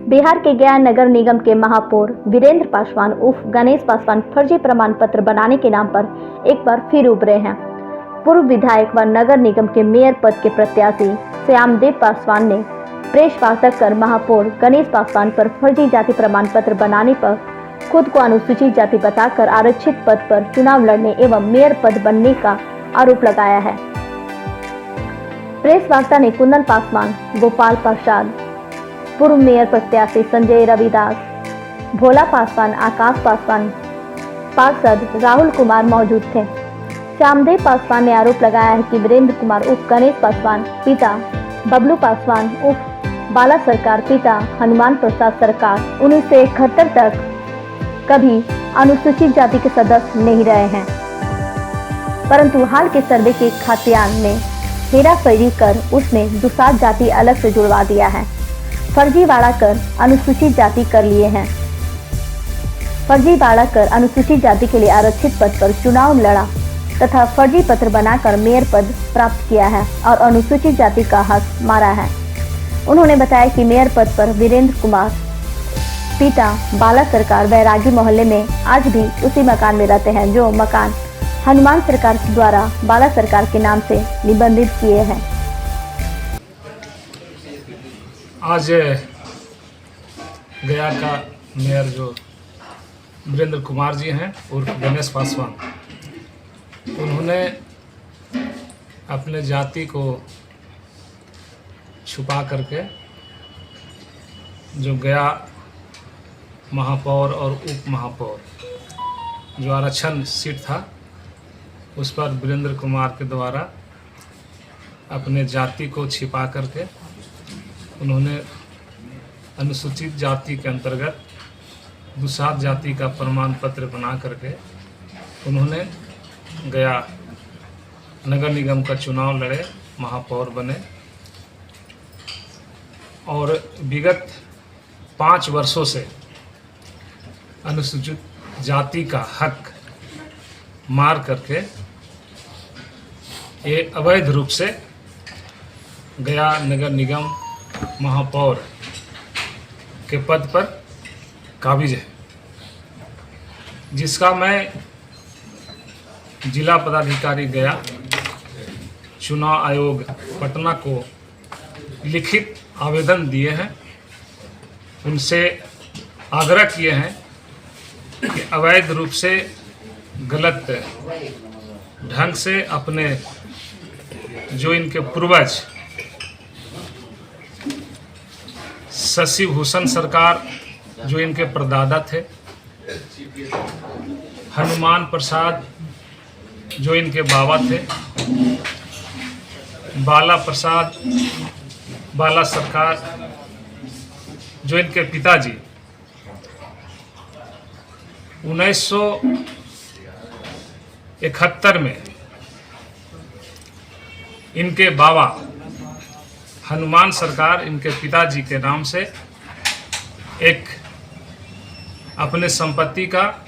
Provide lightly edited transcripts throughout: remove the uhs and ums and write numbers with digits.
बिहार के गया नगर निगम के महापौर वीरेंद्र पासवान उर्फ गणेश पासवान फर्जी प्रमाण पत्र बनाने के नाम पर एक बार फिर उभरे हैं। पूर्व विधायक व नगर निगम के मेयर पद के प्रत्याशी श्यामदेव पासवान ने प्रेस वार्ता कर महापौर गणेश पासवान पर फर्जी जाति प्रमाण पत्र बनाने पर खुद को अनुसूचित जाति बताकर आरक्षित पद पर चुनाव लड़ने एवं मेयर पद बनने का आरोप लगाया है। प्रेस वार्ता ने कुंदन पासवान, गोपाल प्रसाद, पूर्व मेयर प्रत्याशी संजय रविदास, भोला पासवान, आकाश पासवान, पार्षद राहुल कुमार मौजूद थे। श्यामदेव पासवान ने आरोप लगाया है कि वीरेंद्र कुमार उर्फ गणेश पासवान, पिता बबलू पासवान उर्फ बाला सरकार, पिता हनुमान प्रसाद सरकार 1971 तक कभी अनुसूचित जाति के सदस्य नहीं रहे हैं, परंतु हाल के सर्वे के खात्यान में हेराफेरी कर उसने दुसाध जाति अलग से जुड़वा दिया है। फर्जीवाड़ा कर अनुसूचित जाति कर लिए हैं। फर्जीवाड़ा कर अनुसूचित जाति के लिए आरक्षित पद पर चुनाव लड़ा तथा फर्जी पत्र बनाकर मेयर पद प्राप्त किया है और अनुसूचित जाति का हक मारा है। उन्होंने बताया कि मेयर पद पर वीरेंद्र कुमार, पिता बाला सरकार बैरागी मोहल्ले में आज भी उसी मकान में रहते हैं, जो मकान हनुमान सरकार द्वारा बाला सरकार के नाम से निबंधित किए हैं। आज गया का मेयर जो वीरेंद्र कुमार जी हैं उर्फ गणेश पासवान, उन्होंने अपने जाति को छुपा करके जो गया महापौर और उप महापौर जो आरक्षण सीट था उस पर वीरेंद्र कुमार के द्वारा अपने जाति को छिपा करके उन्होंने अनुसूचित जाति के अंतर्गत दुसाध जाति का प्रमाण पत्र बना करके उन्होंने गया नगर निगम का चुनाव लड़े, महापौर बने और विगत 5 वर्षों से अनुसूचित जाति का हक मार करके ये अवैध रूप से गया नगर निगम महापौर के पद पर काबिज है, जिसका मैं जिला पदाधिकारी गया चुनाव आयोग पटना को लिखित आवेदन दिए हैं। उनसे आग्रह किए हैं कि अवैध रूप से गलत ढंग से अपने जो इनके पूर्वज शशि भूषण सरकार जो इनके परदादा थे, हनुमान प्रसाद जो इनके बाबा थे, बाला प्रसाद बाला सरकार जो इनके पिताजी 1971 में इनके बाबा हनुमान सरकार इनके पिताजी के नाम से एक अपने संपत्ति का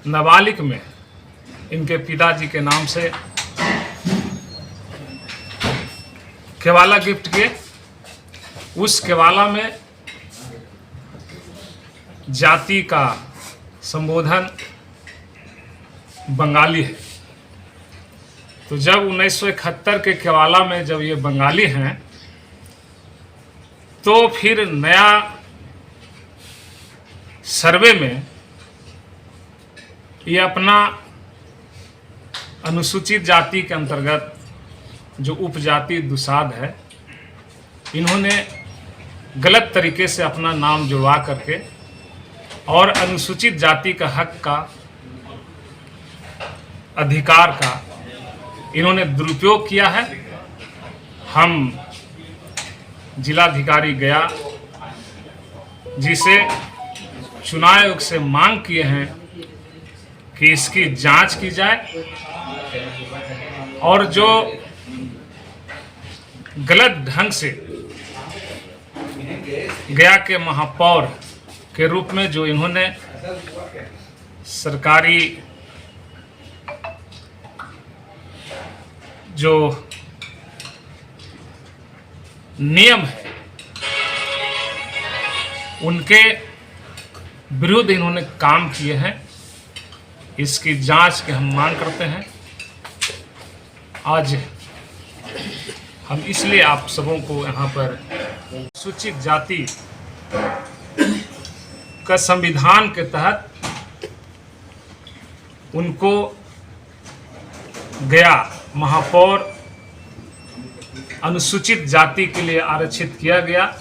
नाबालिग में इनके पिताजी के नाम से केवाला गिफ्ट किए। उस केवाला में जाति का संबोधन बंगाली है। तो जब 1971 के केवाला में जब ये बंगाली हैं तो फिर नया सर्वे में ये अपना अनुसूचित जाति के अंतर्गत जो उपजाति दुसाध है, इन्होंने गलत तरीके से अपना नाम जुड़वा करके और अनुसूचित जाति का हक का अधिकार का इन्होंने दुरुपयोग किया है। हम जिलाधिकारी गया जिसे चुनाव आयोग से मांग किए हैं कि इसकी जांच की जाए और जो गलत ढंग से गया के महापौर के रूप में जो इन्होंने सरकारी जो नियम है उनके विरुद्ध इन्होंने काम किए हैं, इसकी जांच की हम मांग करते हैं। आज हम इसलिए आप सबों को यहाँ पर अनुसूचित जाति का संविधान के तहत उनको गया महापौर अनुसूचित जाति के लिए आरक्षित किया गया,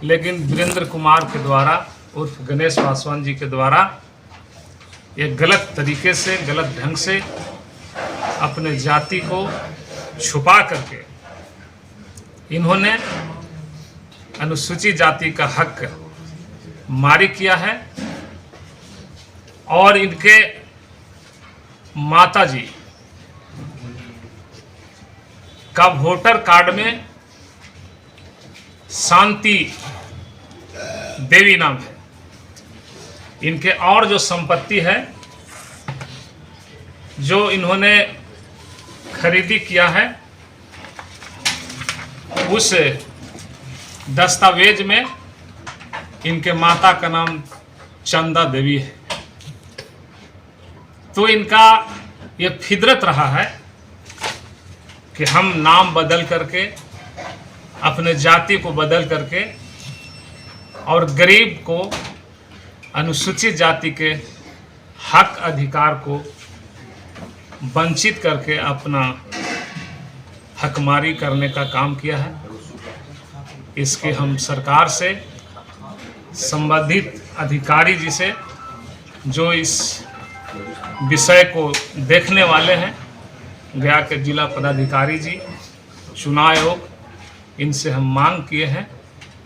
लेकिन वीरेंद्र कुमार के द्वारा उर्फ गणेश पासवान जी के द्वारा एक गलत तरीके से, गलत ढंग से अपने जाति को छुपा करके इन्होंने अनुसूचित जाति का हक मारी किया है। और इनके माताजी का वोटर कार्ड में शांति देवी नाम है। इनके और जो संपत्ति है, जो इन्होंने खरीदी किया है, उस दस्तावेज में इनके माता का नाम चंदा देवी है। तो इनका ये फितरत रहा है कि हम नाम बदल करके, अपने जाति को बदल करके और गरीब को, अनुसूचित जाति के हक अधिकार को वंचित करके अपना हकमारी करने का काम किया है। इसके हम सरकार से, संबंधित अधिकारी जी से, जो इस विषय को देखने वाले हैं, गया के जिला पदाधिकारी जी, चुनाव आयोग, इनसे हम मांग किए हैं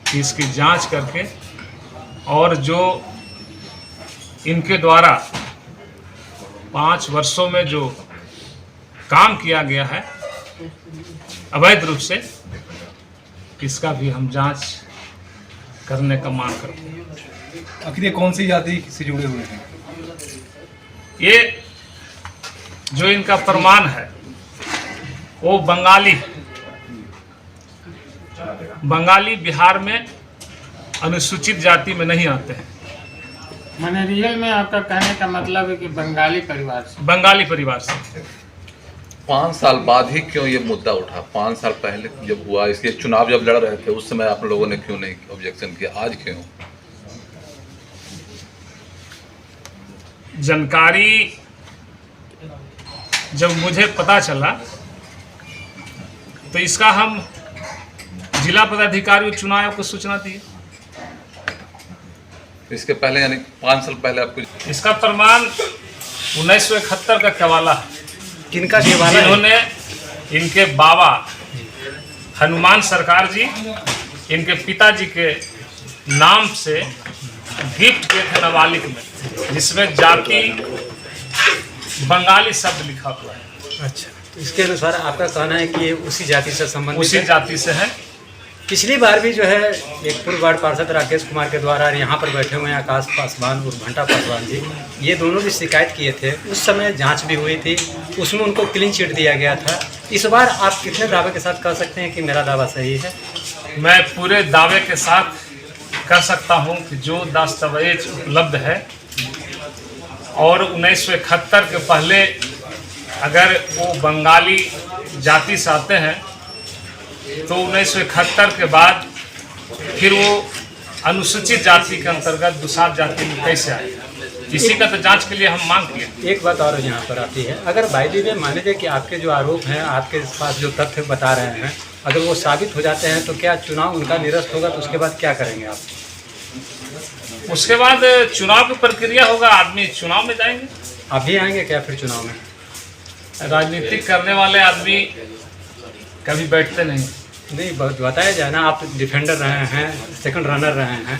कि इसकी जांच करके और जो इनके द्वारा 5 वर्षों में जो काम किया गया है अवैध रूप से, इसका भी हम जांच करने का मांग करते हैं। आखिर ये कौन सी जाति से जुड़े हुए हैं? ये जो इनका प्रमाण है वो बंगाली बिहार में अनुसूचित जाति में नहीं आते हैं। मैंने रियल में आपका कहने का मतलब है कि बंगाली परिवार से। बंगाली परिवार से 5 साल बाद ही क्यों ये मुद्दा उठा? 5 साल पहले जब हुआ, इसके चुनाव जब लड़ रहे थे उस समय आप लोगों ने क्यों नहीं ऑब्जेक्शन किया, आज क्यों? जानकारी जब मुझे पता चला तो इसका हम जिला पदाधिकारी चुनाव आयोग को सूचना दी। इसके पहले यानी 5 साल पहले आपको इसका प्रमाण 1971 का केवाला है। किनका केवाला? जिन्होंने इनके बाबा हनुमान सरकार जी इनके पिताजी के नाम से गिफ्ट किए थे नाबालिग में, जिसमें जाति बंगाली शब्द लिखा हुआ है। अच्छा, तो इसके अनुसार आपका कहना है कि ये उसी जाति से संबंधित उसी जाति से है। पिछली बार भी जो है एक पूर्व वार्ड पार्षद राकेश कुमार के द्वारा यहाँ पर बैठे हुए हैं आकाश पासवान और घंटा पासवान जी, ये दोनों भी शिकायत किए थे। उस समय जांच भी हुई थी, उसमें उनको क्लीन चिट दिया गया था। इस बार आप कितने दावे के साथ कह सकते हैं कि मेरा दावा सही है? मैं पूरे दावे के साथ कह सकता हूं कि जो दस्तावेज उपलब्ध है और 1971 के पहले अगर वो बंगाली जाति से आते हैं तो 1971 के बाद फिर वो अनुसूचित जाति के अंतर्गत दुसाध जाति में कैसे आए, इसी का तो जांच के लिए हम मांग किए। एक बात और यहाँ पर आती है, अगर बाई दी वे मान लीजिए कि आपके जो आरोप हैं, आपके पास जो तथ्य बता रहे हैं, अगर वो साबित हो जाते हैं तो क्या चुनाव उनका निरस्त होगा? तो उसके बाद क्या करेंगे आप? उसके बाद चुनाव की प्रक्रिया होगा, आदमी चुनाव में जाएंगे। आप भी आएंगे क्या फिर चुनाव में? राजनीति करने वाले आदमी कभी बैठते नहीं। बताया जाए ना, आप डिफेंडर रहे हैं, सेकंड रनर रहे हैं,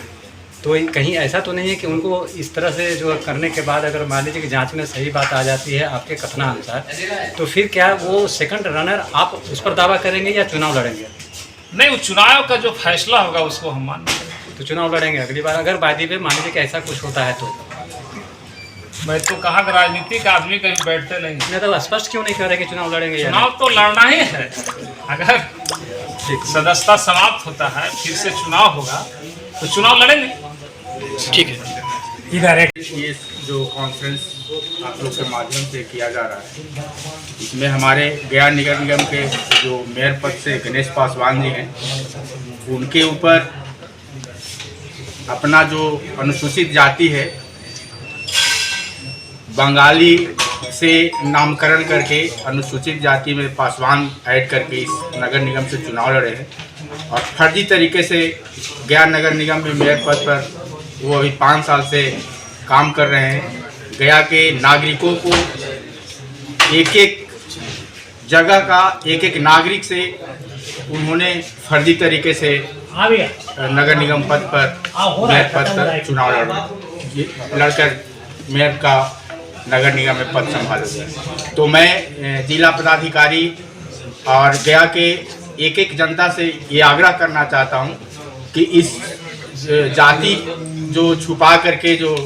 तो कहीं ऐसा तो नहीं है कि उनको इस तरह से जो करने के बाद अगर मान लीजिए कि जांच में सही बात आ जाती है आपके कथनानुसार, तो फिर क्या वो सेकंड रनर आप उस पर दावा करेंगे या चुनाव लड़ेंगे? नहीं, वो चुनाव का जो फैसला होगा उसको हम मानेंगे। तो चुनाव लड़ेंगे अगली बार अगर वादी पे मान लीजिए कि ऐसा कुछ होता है तो? मैं तो कहा कि राजनीतिक आदमी कहीं बैठते नहीं। नहीं तो स्पष्ट क्यों नहीं कह रहे कि चुनाव लड़ेंगे? चुनाव तो लड़ना ही है। अगर सदस्यता समाप्त होता है, फिर से चुनाव होगा, तो चुनाव लड़ेंगे। ठीक है। इधर ये जो कॉन्फ्रेंस आप लोग के माध्यम से किया जा रहा है, इसमें हमारे गया नगर निगम के जो मेयर पद से गणेश पासवान जी हैं, उनके ऊपर अपना जो अनुसूचित जाति है बंगाली से नामकरण करके अनुसूचित जाति में पासवान ऐड करके इस नगर निगम से चुनाव लड़े हैं और फर्जी तरीके से गया नगर निगम में मेयर पद पर वो अभी 5 साल से काम कर रहे हैं। गया के नागरिकों को एक एक जगह का एक एक नागरिक से उन्होंने फर्जी तरीके से नगर निगम पद पर मेयर पद पर चुनाव लड़कर मेयर का नगर निगम में पद संभाला गया। तो मैं जिला पदाधिकारी और गया के एक एक जनता से ये आग्रह करना चाहता हूँ कि इस जाति जो छुपा करके जो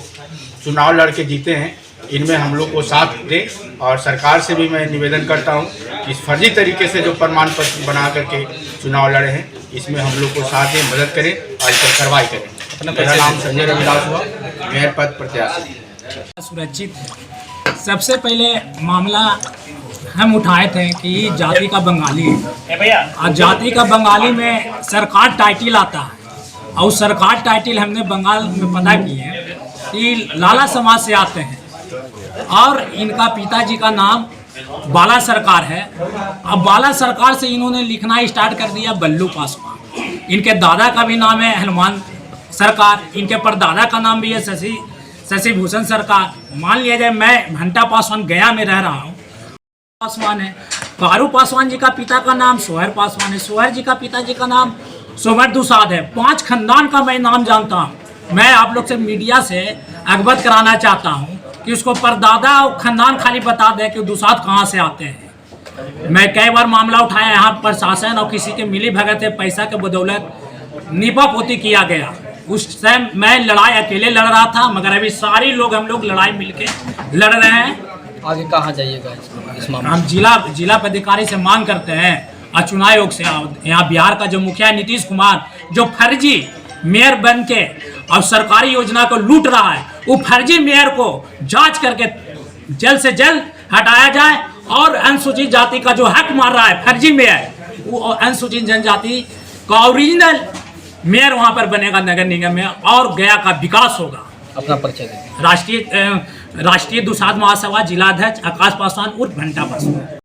चुनाव लड़के जीते हैं, इनमें हम लोग को साथ दें और सरकार से भी मैं निवेदन करता हूं कि इस फर्जी तरीके से जो प्रमाण पत्र बना करके चुनाव लड़े हैं, इसमें हम लोग को साथ दें, मदद करें और इस पर कार्रवाई करें। मेरा नाम संजय रविदास हुआ, मेयर पद प्रत्याशी। सुरक्षित है। सबसे पहले मामला हम उठाए थे कि जाति का बंगाली है और जाति का बंगाली में सरकार टाइटल आता है और सरकार टाइटल हमने बंगाल में पता की है कि लाला समाज से आते हैं और इनका पिताजी का नाम बाला सरकार है। अब बाला सरकार से इन्होंने लिखना स्टार्ट कर दिया बल्लू पासवान। इनके दादा का भी नाम है हनुमान सरकार, इनके परदादा का नाम भी है शशि भूषण सरकार। मान लिया जाए मैं भंटा पासवान गया में रह रहा हूँ, पासवान है। कारू पासवान जी का पिता का नाम सोहर पासवान है, सोहर जी का पिताजी का नाम सोमर दुसाद है। 5 खानदान का मैं नाम जानता हूँ। मैं आप लोग से मीडिया से अवगत कराना चाहता हूँ कि उसको परदादा और खानदान खाली बता दें कि दुसाद कहाँ से आते हैं। मैं कई बार मामला उठाया, यहाँ प्रशासन और किसी के मिली भगत है, पैसा के बदौलत निपापोती किया गया। उस टाइम मैं लड़ाई अकेले लड़ रहा था, मगर अभी सारे लोग हम लोग लड़ाई मिलके लड़ रहे हैं। आगे कहाँ जाइएगा इस मामले? हम जिला पदाधिकारी से मांग करते हैं और चुनाव आयोग से, यहाँ बिहार का जो मुखिया नीतीश कुमार जो फर्जी मेयर बन के और सरकारी योजना को लूट रहा है, वो फर्जी मेयर को जांच करके जल्द से जल्द हटाया जाए और अनुसूचित जाति का जो हक मार रहा है फर्जी मेयर, वो अनुसूचित जनजाति का ओरिजिनल मेयर वहाँ पर बनेगा नगर निगम में और गया का विकास होगा। अपना परिचय दें। राष्ट्रीय दुसाध महासभा जिलाध्यक्ष आकाश पासवान उर्फ भंटा पासवान।